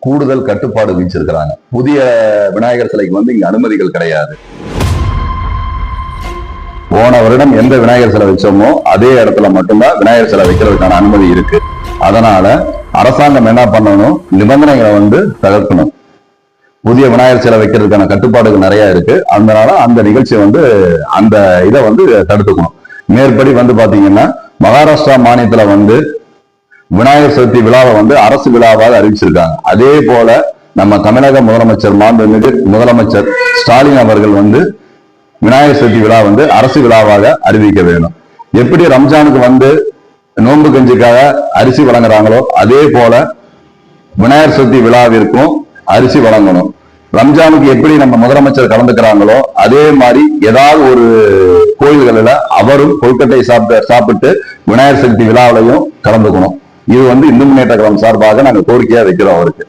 கூடுதல் கட்டுப்பாடு விதிச்சிருக்கிறாங்க. புதிய விநாயகர் சிலைக்கு இங்க அனுமதிகள் கிடையாது. போன வருடம் எந்த விநாயகர் சிலை வச்சோமோ அதே இடத்துல மட்டும்தான் விநாயகர் சிலை வைக்கிறதுக்கான அனுமதி இருக்கு. அதனால அரசாங்கம் என்ன பண்ணணும், நிபந்தனைகளை தகர்க்கணும். புதிய விநாயகர் சிலை வைக்கிறதுக்கான கட்டுப்பாடுகள் நிறைய இருக்கு. அதனால அந்த நிகழ்ச்சியை அந்த இதை தடுத்துக்கணும். மேற்படி பாத்தீங்கன்னா மகாராஷ்டிரா மாநிலத்துல விநாயகர் சதுர்த்தி விழாவை அரசு விழாவாக அறிவிச்சிருக்காங்க. அதே போல நம்ம தமிழக முதலமைச்சர் மாண்புமிகு முதலமைச்சர் ஸ்டாலின் அவர்கள் விநாயகர் சதுர்த்தி விழா அரசு விழாவாக அறிவிக்க வேணும். எப்படி ரம்ஜானுக்கு நோன்பு கஞ்சிக்காக அரிசி வழங்குறாங்களோ அதே போல விநாயகர் சதுர்த்தி விழாவிற்கும் அரிசி வழங்கணும். ரம்ஜானுக்கு எப்படி நம்ம முதலமைச்சர் கலந்துக்கிறாங்களோ அதே மாதிரி ஏதாவது ஒரு கோயில்களில் அவரும் கொழுக்கட்டை சாப்பிட்டு விநாயகர் சதுர்த்தி விழாவிலையும் கலந்துக்கணும். இது இந்து முன்னேற்ற கழகம் சார்பாக நாங்கள் கோரிக்கையா வைக்கிறோம் அவருக்கு.